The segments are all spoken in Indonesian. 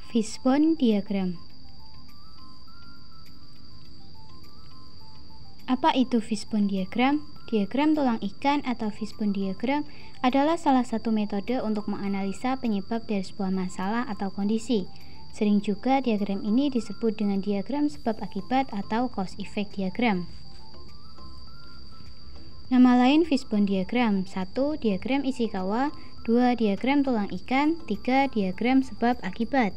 Fishbone diagram. Apa itu fishbone diagram? Diagram tulang ikan atau fishbone diagram adalah salah satu metode untuk menganalisa penyebab dari sebuah masalah atau kondisi. Sering juga diagram ini disebut dengan diagram sebab akibat atau cause effect diagram. Nama lain fishbone diagram: 1. Diagram Ishikawa, 2. Diagram tulang ikan, 3. Diagram sebab akibat.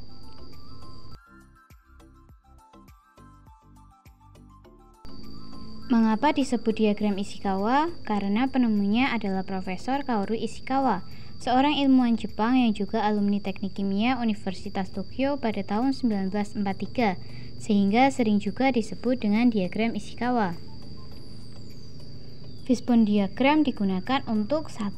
Mengapa disebut diagram Ishikawa? Karena penemunya adalah Profesor Kaoru Ishikawa, seorang ilmuwan Jepang yang juga alumni Teknik Kimia Universitas Tokyo pada tahun 1943, sehingga sering juga disebut dengan diagram Ishikawa. Fishbone diagram digunakan untuk 1.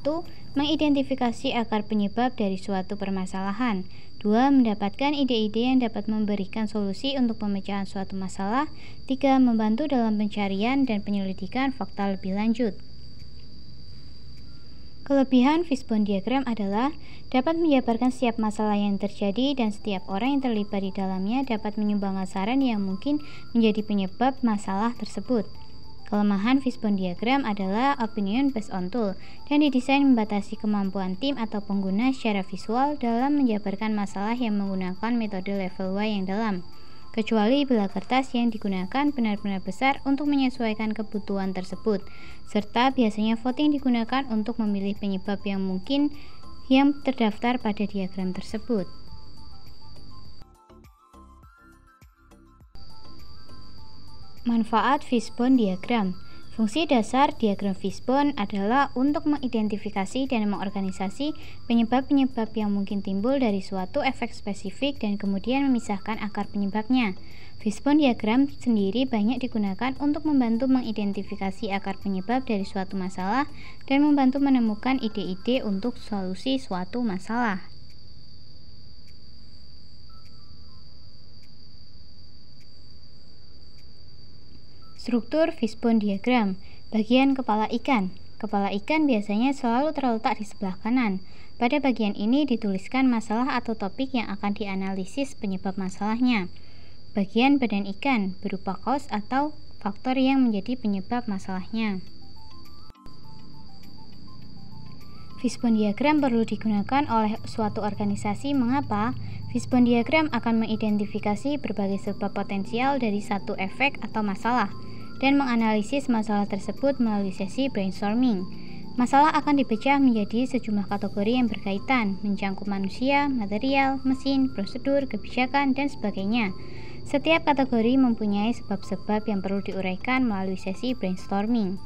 Mengidentifikasi akar penyebab dari suatu permasalahan, 2. Mendapatkan ide-ide yang dapat memberikan solusi untuk pemecahan suatu masalah, 3. Membantu dalam pencarian dan penyelidikan fakta lebih lanjut. Kelebihan fishbone diagram adalah dapat menjabarkan setiap masalah yang terjadi dan setiap orang yang terlibat di dalamnya dapat menyumbangkan saran yang mungkin menjadi penyebab masalah tersebut. Kelemahan fishbone diagram adalah opinion based on tool dan didesain membatasi kemampuan tim atau pengguna secara visual dalam menjabarkan masalah yang menggunakan metode level Y yang dalam, kecuali bila kertas yang digunakan benar-benar besar untuk menyesuaikan kebutuhan tersebut, serta biasanya voting digunakan untuk memilih penyebab yang mungkin yang terdaftar pada diagram tersebut. Manfaat fishbone diagram. Fungsi dasar diagram fishbone adalah untuk mengidentifikasi dan mengorganisasi penyebab-penyebab yang mungkin timbul dari suatu efek spesifik dan kemudian memisahkan akar penyebabnya. Fishbone diagram sendiri banyak digunakan untuk membantu mengidentifikasi akar penyebab dari suatu masalah dan membantu menemukan ide-ide untuk solusi suatu masalah. Struktur fishbone diagram. Bagian kepala ikan. Kepala ikan biasanya selalu terletak di sebelah kanan. Pada bagian ini dituliskan masalah atau topik yang akan dianalisis penyebab masalahnya. Bagian badan ikan berupa cause atau faktor yang menjadi penyebab masalahnya. Fishbone diagram perlu digunakan oleh suatu organisasi. Mengapa? Fishbone diagram akan mengidentifikasi berbagai sebab potensial dari satu efek atau masalah dan menganalisis masalah tersebut melalui sesi brainstorming. Masalah akan dipecah menjadi sejumlah kategori yang berkaitan, mencangkup manusia, material, mesin, prosedur, kebijakan, dan sebagainya. Setiap kategori mempunyai sebab-sebab yang perlu diuraikan melalui sesi brainstorming.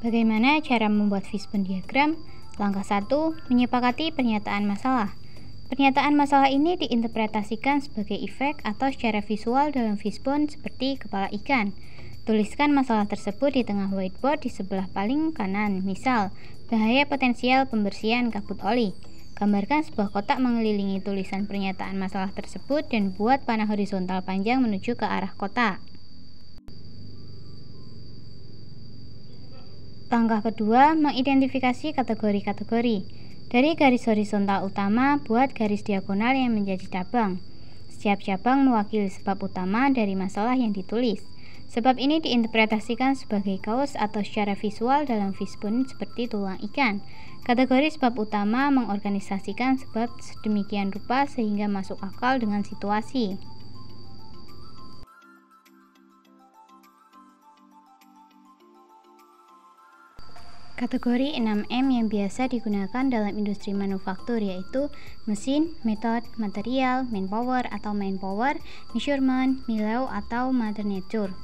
Bagaimana cara membuat fishbone diagram? Langkah 1. Menyepakati pernyataan masalah. Pernyataan masalah ini diinterpretasikan sebagai efek atau secara visual dalam fishbone seperti kepala ikan. Tuliskan masalah tersebut di tengah whiteboard di sebelah paling kanan, misal, bahaya potensial pembersihan kabut oli. Gambarkan sebuah kotak mengelilingi tulisan pernyataan masalah tersebut dan buat panah horizontal panjang menuju ke arah kotak. Langkah kedua, mengidentifikasi kategori-kategori. Dari garis horizontal utama, buat garis diagonal yang menjadi cabang. Setiap cabang mewakili sebab utama dari masalah yang ditulis. Sebab ini diinterpretasikan sebagai cause atau secara visual dalam fishbone seperti tulang ikan. Kategori sebab utama mengorganisasikan sebab sedemikian rupa sehingga masuk akal dengan situasi. Kategori 6M yang biasa digunakan dalam industri manufaktur yaitu mesin, method, material, manpower atau manpower, measurement, mileau atau mother nature.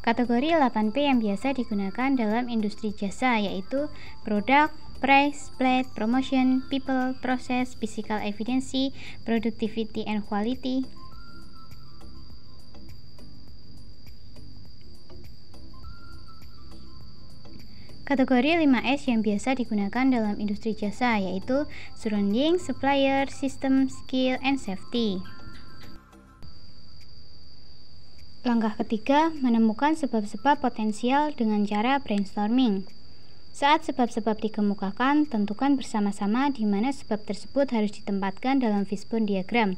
Kategori 8P yang biasa digunakan dalam industri jasa yaitu product, price, plate, promotion, people, process, physical efficiency, productivity and quality. Kategori 5S yang biasa digunakan dalam industri jasa yaitu surrounding, supplier, system, skill, and safety. Langkah ketiga, menemukan sebab-sebab potensial dengan cara brainstorming. Saat sebab-sebab dikemukakan, tentukan bersama-sama di mana sebab tersebut harus ditempatkan dalam fishbone diagram,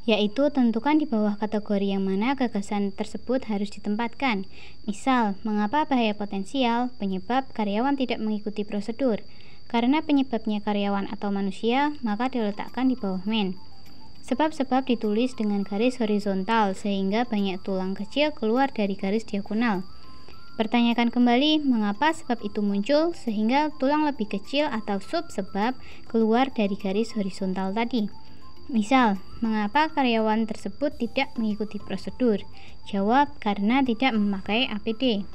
yaitu tentukan di bawah kategori yang mana gagasan tersebut harus ditempatkan. Misal, mengapa bahaya potensial, penyebab karyawan tidak mengikuti prosedur. Karena penyebabnya karyawan atau manusia, maka diletakkan di bawah men. Sebab-sebab ditulis dengan garis horizontal sehingga banyak tulang kecil keluar dari garis diagonal. Pertanyakan kembali mengapa sebab itu muncul sehingga tulang lebih kecil atau sub-sebab keluar dari garis horizontal tadi. Misal, mengapa karyawan tersebut tidak mengikuti prosedur? Jawab, karena tidak memakai APD.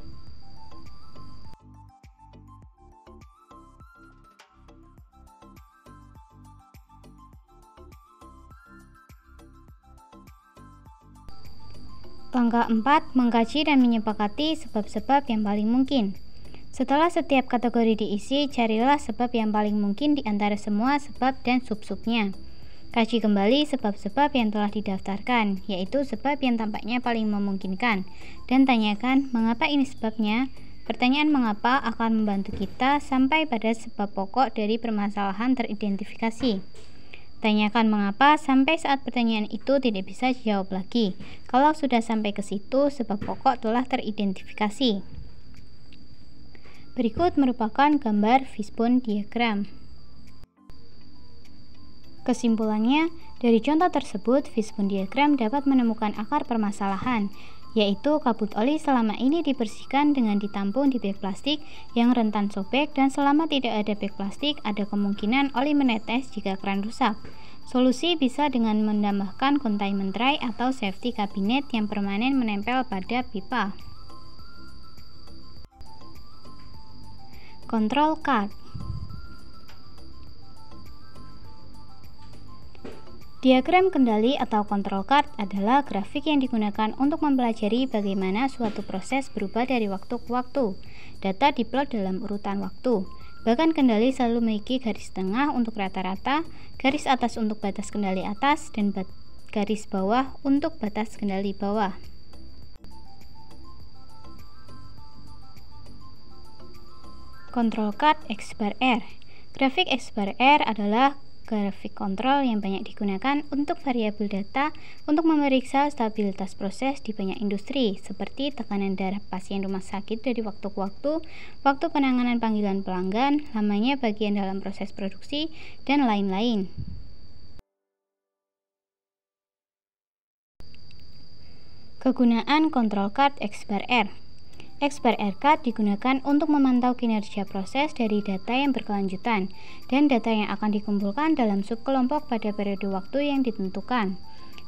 Langkah 4. Mengkaji dan menyepakati sebab-sebab yang paling mungkin. Setelah setiap kategori diisi, carilah sebab yang paling mungkin di antara semua sebab dan sub-subnya. Kaji kembali sebab-sebab yang telah didaftarkan, yaitu sebab yang tampaknya paling memungkinkan, dan tanyakan mengapa ini sebabnya. Pertanyaan mengapa akan membantu kita sampai pada sebab pokok dari permasalahan teridentifikasi. Tanyakan mengapa sampai saat pertanyaan itu tidak bisa dijawab lagi. Kalau sudah sampai ke situ, sebab pokok telah teridentifikasi. Berikut merupakan gambar fishbone diagram. Kesimpulannya, dari contoh tersebut, fishbone diagram dapat menemukan akar permasalahan, yaitu kabut oli selama ini dibersihkan dengan ditampung di bag plastik yang rentan sobek, dan selama tidak ada bag plastik, ada kemungkinan oli menetes jika keran rusak. Solusi bisa dengan menambahkan containment tray atau safety cabinet yang permanen menempel pada pipa. Control card. Diagram kendali atau control card adalah grafik yang digunakan untuk mempelajari bagaimana suatu proses berubah dari waktu ke waktu. Data diplot dalam urutan waktu. Bahkan kendali selalu memiliki garis tengah untuk rata-rata, garis atas untuk batas kendali atas, dan garis bawah untuk batas kendali bawah. Control card X bar R. Grafik X bar R adalah grafik kontrol yang banyak digunakan untuk variabel data untuk memeriksa stabilitas proses di banyak industri, seperti tekanan darah pasien rumah sakit dari waktu ke waktu penanganan panggilan pelanggan, lamanya bagian dalam proses produksi, dan lain-lain. Kegunaan control card X bar R. X bar R card digunakan untuk memantau kinerja proses dari data yang berkelanjutan dan data yang akan dikumpulkan dalam subkelompok pada periode waktu yang ditentukan.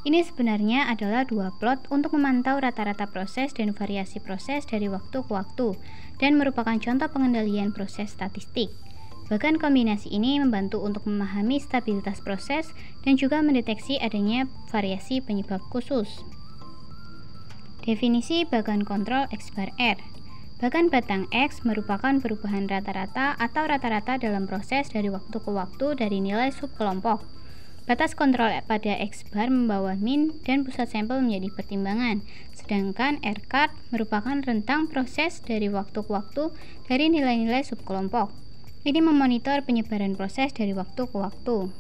Ini sebenarnya adalah dua plot untuk memantau rata-rata proses dan variasi proses dari waktu ke waktu, dan merupakan contoh pengendalian proses statistik. Bahkan kombinasi ini membantu untuk memahami stabilitas proses dan juga mendeteksi adanya variasi penyebab khusus. Definisi bagan kontrol X bar R. Bagan batang X merupakan perubahan rata-rata atau rata-rata dalam proses dari waktu ke waktu dari nilai subkelompok. Batas kontrol pada X bar membawa min dan pusat sampel menjadi pertimbangan, sedangkan R card merupakan rentang proses dari waktu ke waktu dari nilai-nilai subkelompok. Ini memonitor penyebaran proses dari waktu ke waktu.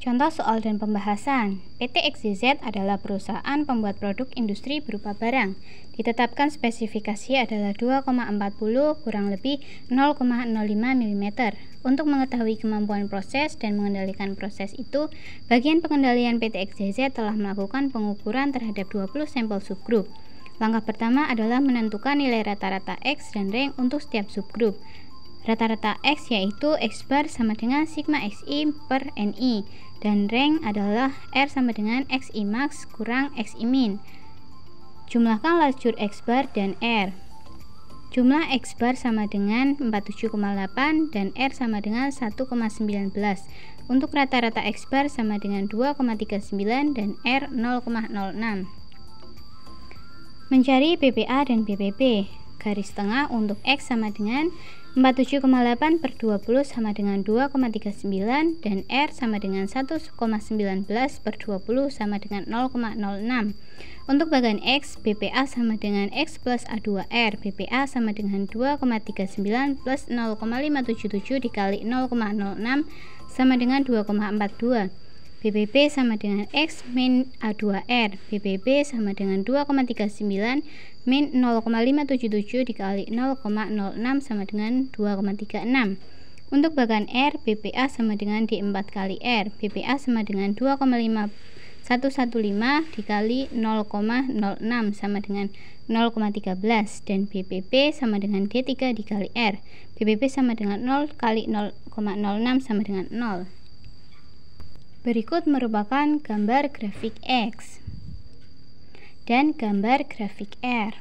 Contoh soal dan pembahasan. PT XYZ adalah perusahaan pembuat produk industri berupa barang. Ditetapkan spesifikasi adalah 2,40 kurang lebih 0,05 mm. Untuk mengetahui kemampuan proses dan mengendalikan proses itu, bagian pengendalian PT XYZ telah melakukan pengukuran terhadap 20 sampel subgrup. Langkah pertama adalah menentukan nilai rata-rata X dan rank untuk setiap subgrup. Rata-rata X yaitu X bar sama dengan sigma XI per NI, dan rank adalah R sama dengan XI max kurang XI min. Jumlahkan lajur X bar dan R. Jumlah X bar sama dengan 47,8 dan R sama dengan 1,19. Untuk rata-rata X bar sama dengan 2,39 dan R 0,06. Mencari BPA dan BPP. garis tengah untuk X sama dengan 47,8 per 20 sama dengan 2,39 dan R sama dengan 1,19 per 20 sama dengan 0,06. Untuk bagian X, BPA sama dengan X plus A2R. BPA sama dengan 2,39 plus 0,577 dikali 0,06 sama dengan 2,42. BBB sama dengan X min A2R. BBB sama dengan 2,39 min 0,577 dikali 0,06 sama dengan 2,36. Untuk bagian R, BPA sama dengan D4 kali R. BPA sama dengan 2,5115 dikali 0,06 sama dengan 0,13 dan BBB sama dengan D3 dikali R. BBB sama dengan 0 kali 0,06 sama dengan 0. Berikut merupakan gambar grafik X dan gambar grafik R.